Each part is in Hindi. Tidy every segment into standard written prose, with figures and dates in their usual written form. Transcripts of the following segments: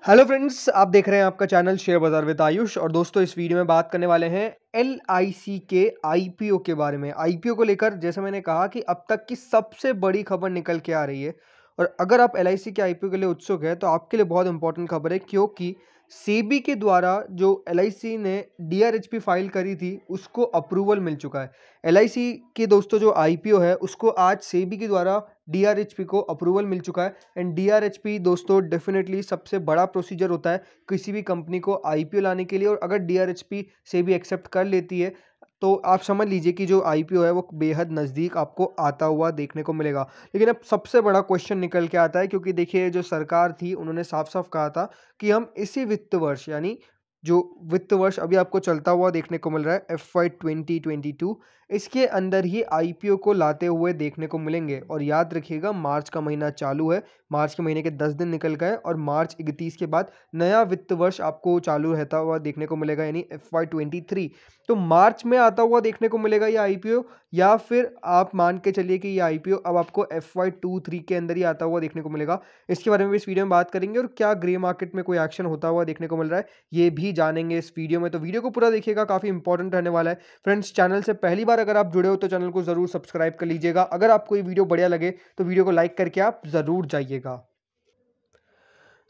हेलो फ्रेंड्स, आप देख रहे हैं आपका चैनल शेयर बाजार विद आयुष। और दोस्तों, इस वीडियो में बात करने वाले हैं एलआईसी के आईपीओ के बारे में। आईपीओ को लेकर जैसे मैंने कहा कि अब तक की सबसे बड़ी खबर निकल के आ रही है। और अगर आप एलआईसी के आईपीओ के लिए उत्सुक है तो आपके लिए बहुत इंपॉर्टेंट खबर है, क्योंकि सेबी के द्वारा जो एलआईसी ने डीआरएचपी फाइल करी थी उसको अप्रूवल मिल चुका है। एलआईसी के दोस्तों जो आईपीओ है उसको आज सेबी के द्वारा डीआरएचपी को अप्रूवल मिल चुका है। एंड डीआरएचपी दोस्तों डेफिनेटली सबसे बड़ा प्रोसीजर होता है किसी भी कंपनी को आईपीओ लाने के लिए। और अगर डीआरएचपी से भी एक्सेप्ट कर लेती है तो आप समझ लीजिए कि जो आईपीओ है वो बेहद नज़दीक आपको आता हुआ देखने को मिलेगा। लेकिन अब सबसे बड़ा क्वेश्चन निकल के आता है, क्योंकि देखिए जो सरकार थी उन्होंने साफ साफ कहा था कि हम इसी वित्त वर्ष यानी जो वित्त वर्ष अभी आपको चलता हुआ देखने को मिल रहा है FY 2022, इसके अंदर ही आईपीओ को लाते हुए देखने को मिलेंगे। और याद रखिएगा, मार्च का महीना चालू है, मार्च के महीने के 10 दिन निकल गए और मार्च 31 के बाद नया वित्त वर्ष आपको चालू रहता हुआ देखने को मिलेगा, यानी FY 23। तो मार्च में आता हुआ देखने को मिलेगा ये आईपीओ, या फिर आप मान के चलिए कि ये आईपीओ अब आपको FY 23 के अंदर ही आता हुआ देखने को मिलेगा। इसके बारे में भी इस वीडियो में बात करेंगे, और क्या ग्रे मार्केट में कोई एक्शन होता हुआ देखने को मिल रहा है ये भी जानेंगे इस वीडियो में। तो वीडियो को पूरा देखिएगा, काफ़ी इंपॉर्टेंट रहने वाला है। फ्रेंड्स, चैनल से पहली बार अगर आप जुड़े हो तो चैनल को ज़रूर सब्सक्राइब कर लीजिएगा। अगर आपको ये वीडियो बढ़िया लगे तो वीडियो को लाइक करके आप ज़रूर जाइएगा।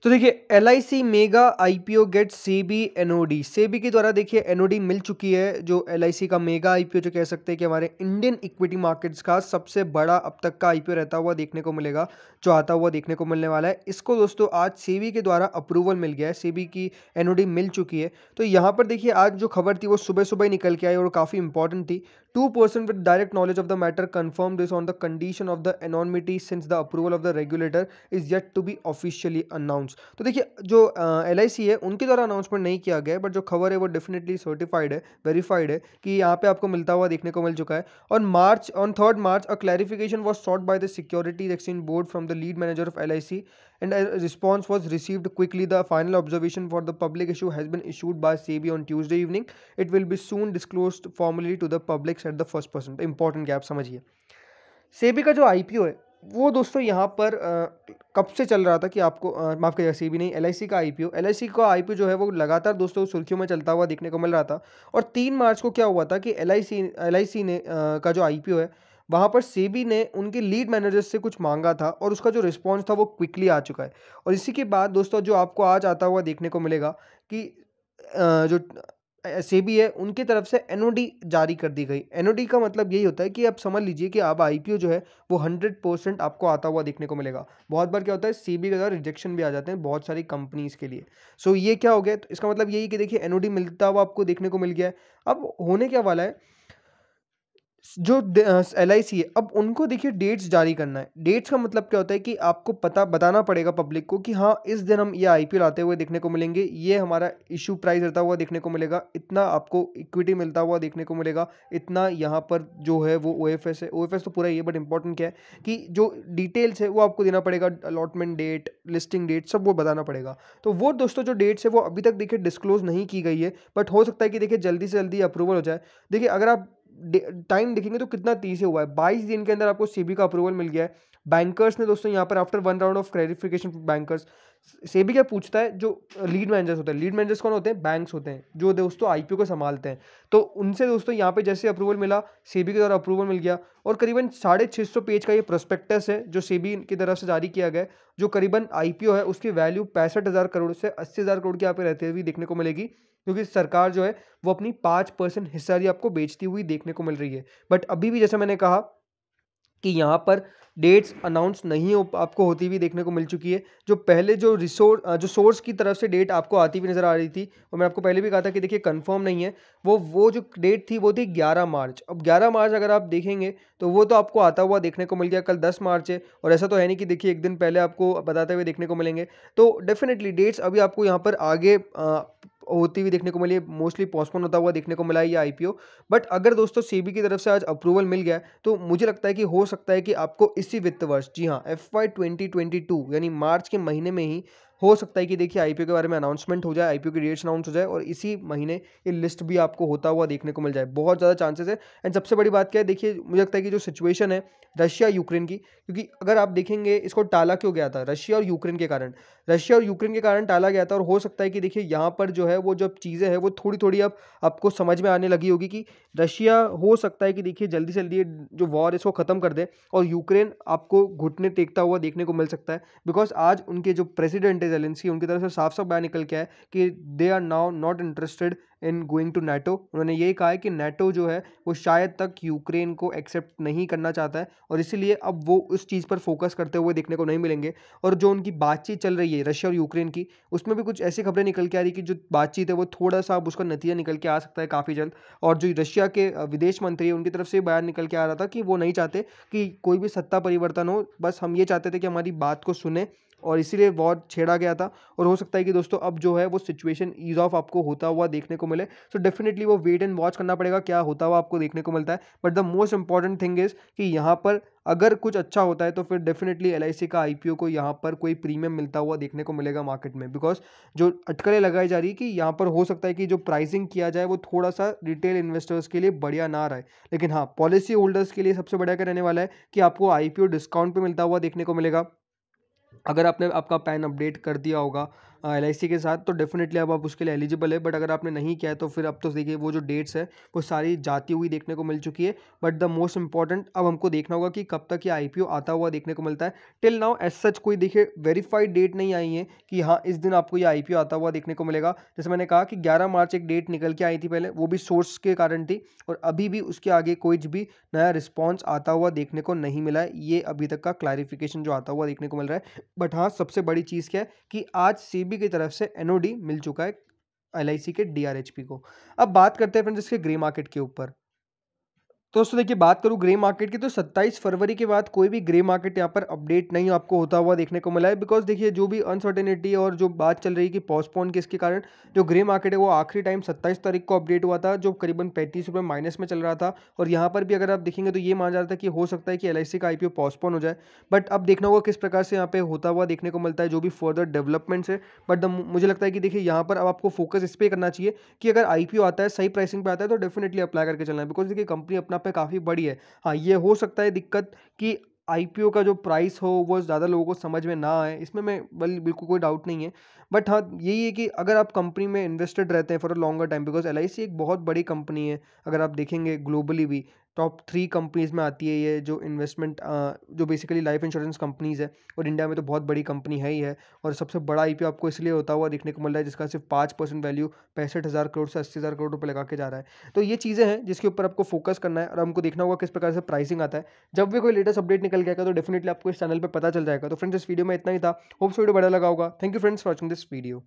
तो देखिए, LIC mega IPO get SEBI NOD. SEBI के द्वारा देखिए एनओडी मिल चुकी है। जो एलआईसी का मेगा आईपीओ जो कह सकते हैं कि हमारे इंडियन इक्विटी मार्केट्स का सबसे बड़ा अब तक का आईपीओ रहता हुआ देखने को मिलेगा, जो आता हुआ देखने को मिलने वाला है। इसको दोस्तों आज सेबी के द्वारा अप्रूवल मिल गया है, सेबी की एनओडी मिल चुकी है। तो यहाँ पर देखिए आज जो खबर थी वो सुबह सुबह ही निकल के आई और काफ़ी इंपॉर्टेंट थी। 2% with direct knowledge of the matter confirmed this on the condition of the anonymity since the approval of the regulator is yet to be officially announced। तो देखिए जो LIC है उनके द्वारा अनाउंसमेंट नहीं किया गया है, बट जो खबर है वो डेफिनेटली सर्टिफाइड है, वेरीफाइड है कि यहाँ पे आपको मिलता हुआ देखने को मिल चुका है। On 3rd March a clarification was sought by the Securities Exchange Board from the lead manager of LIC, and a response was received quickly. The final observation for the public issue has been issued by SEBI on Tuesday evening. It will be soon disclosed formally to the public, said the first person। Important gap समझिए, सेबी का जो आईपीओ है वो दोस्तों यहाँ पर कब से चल रहा था कि आपको माफ़ करिएगा, सेबी नहीं, एलआईसी का आईपीओ जो है वो लगातार दोस्तों सुर्खियों में चलता हुआ देखने को मिल रहा था। और 3 मार्च को क्या हुआ था कि एलआईसी ने का जो आईपीओ है वहाँ पर सेबी ने उनके लीड मैनेजर से कुछ मांगा था, और उसका जो रिस्पॉन्स था वो क्विकली आ चुका है। और इसी के बाद दोस्तों जो आपको आज आता हुआ देखने को मिलेगा कि जो सेबी है उनकी तरफ से एनओडी जारी कर दी गई। एनओडी का मतलब यही होता है कि आप समझ लीजिए कि अब आईपीओ जो है वो 100% आपको आता हुआ देखने को मिलेगा। बहुत बार क्या होता है, सेबी के द्वारा रिजेक्शन भी आ जाते हैं बहुत सारी कंपनीज के लिए। सो ये क्या हो गया, तो इसका मतलब यही कि देखिए एनओडी मिलता हुआ आपको देखने को मिल गया है। अब होने क्या वाला है, जो एलआईसी है अब उनको देखिए डेट्स जारी करना है। डेट्स का मतलब क्या होता है कि आपको पता बताना पड़ेगा पब्लिक को कि हाँ इस दिन हम ये आईपीओ आते हुए देखने को मिलेंगे, ये हमारा इशू प्राइस रहता हुआ देखने को मिलेगा, इतना आपको इक्विटी मिलता हुआ देखने को मिलेगा, इतना यहाँ पर जो है वो ओएफएस है। ओएफएस तो पूरा ही है, बट इंपॉर्टेंट क्या है कि जो डिटेल्स है वो आपको देना पड़ेगा, अलॉटमेंट डेट, लिस्टिंग डेट, सब वो बताना पड़ेगा। तो वो दोस्तों जो डेट्स है वो अभी तक देखिए डिस्क्लोज नहीं की गई है, बट हो सकता है कि देखिए जल्दी से जल्दी अप्रूवल हो जाए। देखिए अगर आप टाइम देखेंगे तो कितना 30 से हुआ है, 22 दिन के अंदर आपको सेबी का अप्रूवल मिल गया है। बैंकर्स ने दोस्तों यहाँ पर after 1 round of clarification bankers, SEBI क्या पूछता है, जो लीड मैनेजर्स होते हैं, लीड मैनेजर्स कौन होते हैं, बैंक्स होते हैं जो दोस्तों आईपीओ को संभालते हैं। तो उनसे दोस्तों यहाँ पे जैसे अप्रूवल मिला, सेबी के द्वारा अप्रूवल मिल गया। और करीबन 650 पेज का ये प्रोस्पेक्टस है जो सेबी की तरफ से जारी किया गया है, जो करीबन आईपीओ है उसकी वैल्यू 65,000 करोड़ से 80,000 करोड़ की यहाँ पे रहती हुई देखने को मिलेगी, क्योंकि सरकार जो है वो अपनी 5% हिस्सेदारी आपको बेचती हुई देखने को मिल रही है। बट अभी भी जैसे मैंने कहा कि यहाँ पर डेट्स अनाउंस नहीं हो आपको होती हुई देखने को मिल चुकी है। जो पहले जो सोर्स की तरफ से डेट आपको आती हुई नज़र आ रही थी, और मैं आपको पहले भी कहा था कि देखिए कंफर्म नहीं है, वो जो डेट थी वो थी 11 मार्च। अब 11 मार्च अगर आप देखेंगे तो वो तो आपको आता हुआ देखने को मिल गया, कल 10 मार्च है, और ऐसा तो है नहीं कि देखिए एक दिन पहले आपको बताते हुए देखने को मिलेंगे। तो डेफिनेटली डेट्स अभी आपको यहाँ पर आगे होती हुई देखने को मिली, मोस्टली पोस्टपोन होता हुआ देखने को मिला है ये आईपीओ। बट अगर दोस्तों सेबी की तरफ से आज अप्रूवल मिल गया है तो मुझे लगता है कि हो सकता है कि आपको इसी वित्त वर्ष, जी हाँ FY 2022 यानी मार्च के महीने में ही हो सकता है कि देखिए आईपीओ के बारे में अनाउंसमेंट हो जाए, आईपीओ की डेट्स अनाउंस हो जाए और इसी महीने ये लिस्ट भी आपको होता हुआ देखने को मिल जाए। बहुत ज़्यादा चांसेस है। एंड सबसे बड़ी बात क्या है, देखिए मुझे लगता है कि जो सिचुएशन है रशिया यूक्रेन की, क्योंकि अगर आप देखेंगे इसको टाला क्यों गया था, रशिया और यूक्रेन के कारण, रशिया और यूक्रेन के कारण टाला गया था। और हो सकता है कि देखिए यहाँ पर जो है वो जो चीज़ें हैं वो थोड़ी थोड़ी अब आपको समझ में आने लगी होगी कि रशिया हो सकता है कि देखिए जल्दी से जल्दी ये जो वॉर है इसको ख़त्म कर दे और यूक्रेन आपको घुटने टेकता हुआ देखने को मिल सकता है। बिकॉज आज उनके जो प्रेसिडेंट है ज़ेलेंस्की, उनकी तरफ से साफ साफ बयान निकल के आया है कि they are now not interested in going to NATO. उन्होंने यही कहा है कि नाटो जो है वो शायद तक यूक्रेन को एक्सेप्ट नहीं करना चाहता है और इसीलिए अब वो उस चीज़ पर फोकस करते हुए देखने को नहीं मिलेंगे। और जो उनकी बातचीत चल रही है रशिया और यूक्रेन की, उसमें भी कुछ ऐसी खबरें निकल के आ रही कि जो बातचीत है वो थोड़ा सा अब उसका नतीजा निकल के आ सकता है काफ़ी जल्द। और जो रशिया के विदेश मंत्री है उनकी तरफ से बयान निकल के आ रहा था कि वो नहीं चाहते कि कोई भी सत्ता परिवर्तन हो, बस हम ये चाहते थे कि हमारी बात को सुने और इसीलिए वॉर छेड़ा गया था। और हो सकता है कि दोस्तों अब जो है वो सिचुएशन ईज ऑफ आपको होता हुआ देखने को मिले। सो डेफिनेटली वो वेट एंड वॉच करना पड़ेगा क्या होता हुआ आपको देखने को मिलता है। But the most important thing is कि यहाँ पर अगर कुछ अच्छा होता है तो फिर डेफिनेटली एलआईसी का आईपीओ को यहाँ पर कोई प्रीमियम मिलता हुआ देखने को मिलेगा मार्केट में। बिकॉज जो अटकलें लगाई जा रही है कि यहाँ पर हो सकता है कि जो प्राइसिंग किया जाए वो थोड़ा सा रिटेल इन्वेस्टर्स के लिए बढ़िया ना रहे। लेकिन हाँ, पॉलिसी होल्डर्स के लिए सबसे बढ़िया क्या रहने वाला है कि आपको आईपीओ डिस्काउंट पे मिलता हुआ देखने को मिलेगा। अगर आपने आपका पैन अपडेट कर दिया होगा एलआईसी के साथ तो डेफिनेटली अब आप उसके लिए एलिजिबल है। बट अगर आपने नहीं किया है तो फिर अब तो देखिए वो जो डेट्स है वो सारी जाती हुई देखने को मिल चुकी है। बट द मोस्ट इंपॉर्टेंट अब हमको देखना होगा कि कब तक ये आईपीओ आता हुआ देखने को मिलता है। टिल नाउ एज सच कोई देखिए वेरीफाइड डेट नहीं आई है कि हाँ इस दिन आपको ये आईपीओ आता हुआ देखने को मिलेगा। जैसे मैंने कहा कि 11 मार्च एक डेट निकल के आई थी पहले, वो भी सोर्स के कारण थी और अभी भी उसके आगे कोई भी नया रिस्पॉन्स आता हुआ देखने को नहीं मिला है। ये अभी तक का क्लैरिफिकेशन जो आता हुआ देखने को मिल रहा है। बट हाँ, सबसे बड़ी चीज़ क्या है कि आज सेबी की तरफ से एनओडी मिल चुका है एलआईसी के डीआरएचपी को। अब बात करते हैं फ्रेंड्स इसके ग्रे मार्केट के ऊपर। तो दोस्तों देखिए बात करूँ ग्रे मार्केट की तो 27 फरवरी के बाद कोई भी ग्रे मार्केट यहाँ पर अपडेट नहीं आपको होता हुआ देखने को मिला है। बिकॉज देखिए जो भी अनसर्टेनिटी और जो बात चल रही है कि पोस्टपोन के इसके कारण जो ग्रे मार्केट है वो आखिरी टाइम 27 तारीख को अपडेट हुआ था जो करीबन 35 रुपये माइनस में चल रहा था। और यहाँ पर भी अगर आप देखेंगे तो ये माना जा रहा था कि हो सकता है कि एलआईसी का आईपीओ पोस्टपोन हो जाए। बट अब देखना होगा किस प्रकार से यहाँ पे होता हुआ देखने को मिलता है जो भी फर्दर डेवलपमेंट्स है। बट मुझे लगता है कि देखिए यहाँ पर अब आपको फोकस इस पर करना चाहिए कि अगर आईपीओ आता है सही प्राइसिंग पे आता है तो डेफिनेटली अप्लाई करके चलना है। बिकॉज देखिए कंपनी अपना पे काफ़ी बड़ी है। हाँ, ये हो सकता है दिक्कत कि आईपीओ का जो प्राइस हो वो ज़्यादा लोगों को समझ में ना आए, इसमें मैं बिल्कुल कोई डाउट नहीं है। बट हाँ, यही है कि अगर आप कंपनी में इन्वेस्टेड रहते हैं for a longer time, because LIC एक बहुत बड़ी कंपनी है। अगर आप देखेंगे ग्लोबली भी टॉप 3 कंपनीज़ में आती है ये जो इन्वेस्टमेंट जो बेसिकली लाइफ इंश्योरेंस कंपनीज़ है। और इंडिया में तो बहुत बड़ी कंपनी है ही है। और सबसे बड़ा आईपीओ आपको इसलिए होता हुआ देखने को मिल रहा है जिसका सिर्फ 5% वैल्यू 65,000 करोड़ से 80,000 करोड़ रुपये लगा के जा रहा है। तो ये चीज़ें हैं जिसके ऊपर आपको फोकस करना है और हमको देखना होगा किस प्रकार से प्राइसिंग आता है। जब भी कोई लेटेस्ट अपडेट निकल जाएगा तो डेफिनेटली आपको इस चैनल पे पता चल जाएगा। तो फ्रेंड्स इस वीडियो में इतना ही था। होप वीडियो बढ़िया लगा होगा। Thank you friends for watching this video.